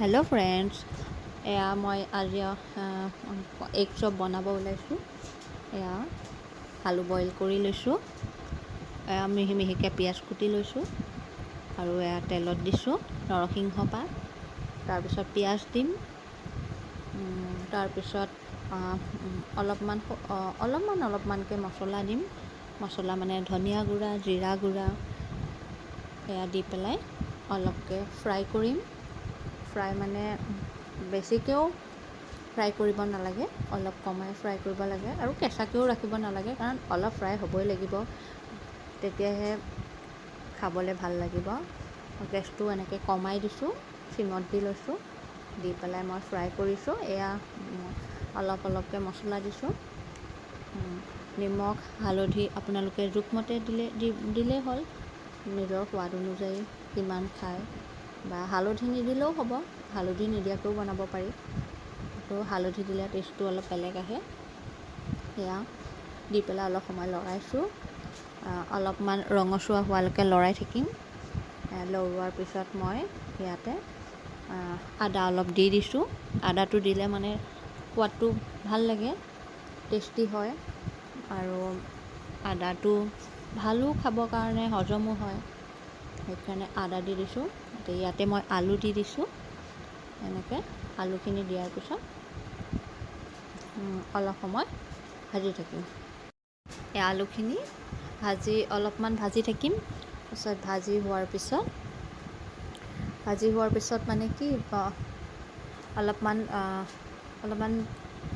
Hello' friends, এয়া মই আজি এগ চপ বনাব ওলাইছোঁ। এয়া আলু বইল কৰি লৈছোঁ, এয়া মিহি মিহিকৈ পিঁয়াজ কুটি লৈছোঁ আৰু এয়া তেলত দিছোঁ নৰসিংহ পাত, তাৰপিছত পিঁয়াজ দিম, তাৰপিছত অলপমানকৈ মছলা দিম। মছলা মানে ধনিয়া গুড়া, জিৰা গুড়া এয়া দি পেলাই অলপকৈ ফ্ৰাই কৰিম। ফ্ৰাই মানে বেছিকৈও ফ্ৰাই কৰিব নালাগে, অলপ কমাই ফ্ৰাই কৰিব লাগে আৰু কেঁচাকৈও ৰাখিব নালাগে, কাৰণ অলপ ফ্ৰাই হ'বই লাগিব, তেতিয়াহে খাবলৈ ভাল লাগিব। গেছটো এনেকৈ কমাই দিছোঁ, চিমত দি লৈছোঁ, দি পেলাই মই ফ্ৰাই কৰিছোঁ। এয়া অলপকৈ মছলা দিছোঁ, নিমখ হালধি আপোনালোকে জোখমতে দিলেই হ'ল, নিজৰ সোৱাদ অনুযায়ী কিমান খায়। বা হালধি নিদিলেও হ'ব, হালধি নিদিয়াকৈও বনাব পাৰি, তো হালধি দিলে টেষ্টটো অলপ বেলেগ আহে। সেয়া দি পেলাই অলপ সময় লৰাইছোঁ, অলপমান ৰঙচুৱা হোৱালৈকে লৰাই থাকিম। লৰোৱাৰ পিছত মই ইয়াতে আদা অলপ দি দিছোঁ। আদাটো দিলে মানে সোৱাদটো ভাল লাগে, টেষ্টি হয়, আৰু আদাটো ভালো খাবৰ কাৰণে, হজমো হয়, সেইকাৰণে আদা দি দিছোঁ। ইয়াতে মই আলু দি দিছোঁ। এনেকৈ আলুখিনি দিয়াৰ পিছত অলপ সময় ভাজি থাকিম। এই আলুখিনি অলপমান ভাজি থাকিম। তাৰপিছত ভাজি হোৱাৰ পিছত মানে কি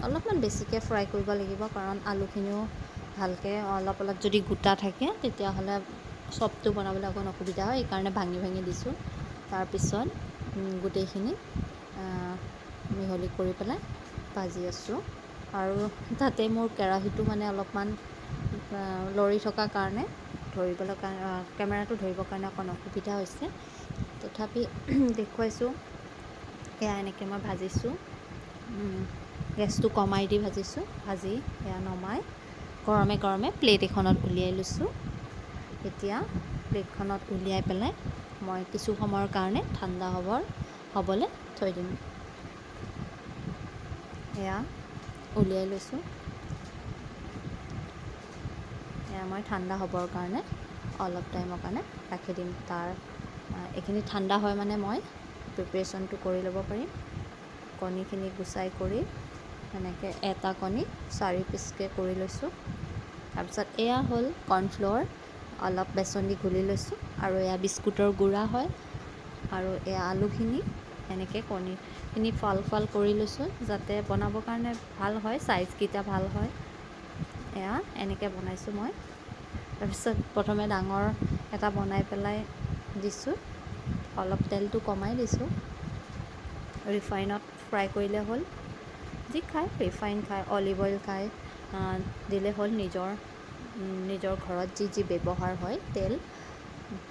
অলপমান বেছিকৈ ফ্ৰাই কৰিব লাগিব, কাৰণ আলুখিনিও ভালকৈ অলপ যদি গোটা থাকে তেতিয়াহ'লে চপটো বনাবলৈ অকণ অসুবিধা হয়, সেইকাৰণে ভাঙি দিছোঁ। তাৰপিছত গোটেইখিনি মিহলি কৰি পেলাই ভাজি আছোঁ, আৰু তাতে মোৰ কেৰাহীটো মানে অলপমান লৰি থকাৰ কাৰণে কেমেৰাটো ধৰিবৰ কাৰণে অকণ অসুবিধা হৈছে, তথাপি দেখুৱাইছোঁ। এয়া এনেকৈ মই ভাজিছোঁ, গেছটো কমাই দি ভাজিছোঁ। ভাজি এয়া নমাই গৰমে প্লেট এখনত উলিয়াই লৈছোঁ। এতিয়া প্লেটখনত উলিয়াই পেলাই মই কিছু সময়ৰ কাৰণে ঠাণ্ডা হ'বলৈ থৈ দিম। এয়া উলিয়াই লৈছোঁ। এয়া মই ঠাণ্ডা হ'বৰ কাৰণে অলপ টাইমৰ কাৰণে ৰাখি দিম। এইখিনি ঠাণ্ডা হয় মানে মই প্ৰিপেৰেশ্যনটো কৰি ল'ব পাৰিম। কণীখিনি গুচাই কৰি এনেকৈ এটা কণী 4 পিচকৈ কৰি লৈছোঁ। তাৰপিছত এয়া হ'ল কৰ্ণফ্ল'ৰ, অলপ বেচন দি ঘুলি লৈছোঁ, আৰু এয়া বিস্কুটৰ গুড়া হয়, আৰু এয়া আলুখিনি এনেকৈ কণীখিনি ফাল কৰি লৈছোঁ, যাতে বনাবৰ কাৰণে ভাল হয়, চাইজকেইটা ভাল হয়। এয়া এনেকৈ বনাইছোঁ মই। তাৰপিছত প্ৰথমে ডাঙৰ এটা বনাই পেলাই দিছোঁ, অলপ তেলটো কমাই দিছোঁ। ৰিফাইনত ফ্ৰাই কৰিলে হ'ল, যি খায় ৰিফাইন খায়, অলিভ অইল খায়, দিলে হ'ল। নিজৰ ঘৰত যি ব্যৱহাৰ হয় তেল,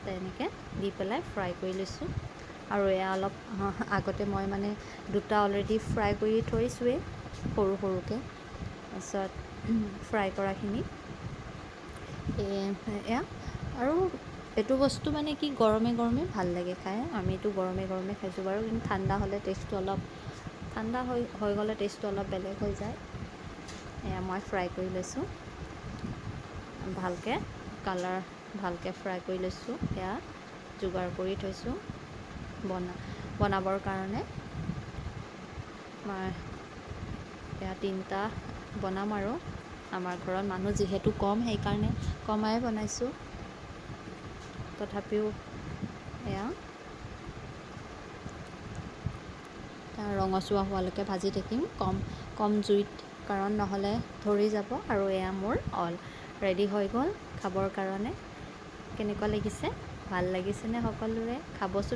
তেনেকৈ দি পেলাই ফ্ৰাই কৰি লৈছোঁ। আৰু এয়া অলপ আগতে মই মানে দুটা অলৰেডি ফ্ৰাই কৰি থৈছোঁৱেই, সৰুকৈ। তাৰপিছত ফ্ৰাই কৰাখিনি এয়া, আৰু এইটো বস্তু মানে কি গৰমে ভাল লাগে খাই। আমিতো গৰমে খাইছোঁ বাৰু, কিন্তু ঠাণ্ডা হৈ গ'লে টেষ্টটো অলপ বেলেগ হৈ যায়। এয়া মই ফ্ৰাই কৰি লৈছোঁ, ভালকৈ ফ্ৰাই কৰি লৈছোঁ। এয়া যোগাৰ কৰি থৈছোঁ বনাবৰ কাৰণে। মই এয়া 3টা বনাম, আৰু আমাৰ ঘৰত মানুহ যিহেতু কম, সেইকাৰণে কমাই বনাইছোঁ। তথাপিও এয়া ৰঙচুৱা হোৱালৈকে ভাজি থাকিম, কম জুইত, কাৰণ নহ'লে ধৰি যাব। আৰু এয়া মোৰ ৰেডি হৈ গ'ল খাবৰ কাৰণে। কেনেকুৱা লাগিছে? ভাল লাগিছেনে সকলোৰে? খাবচোন।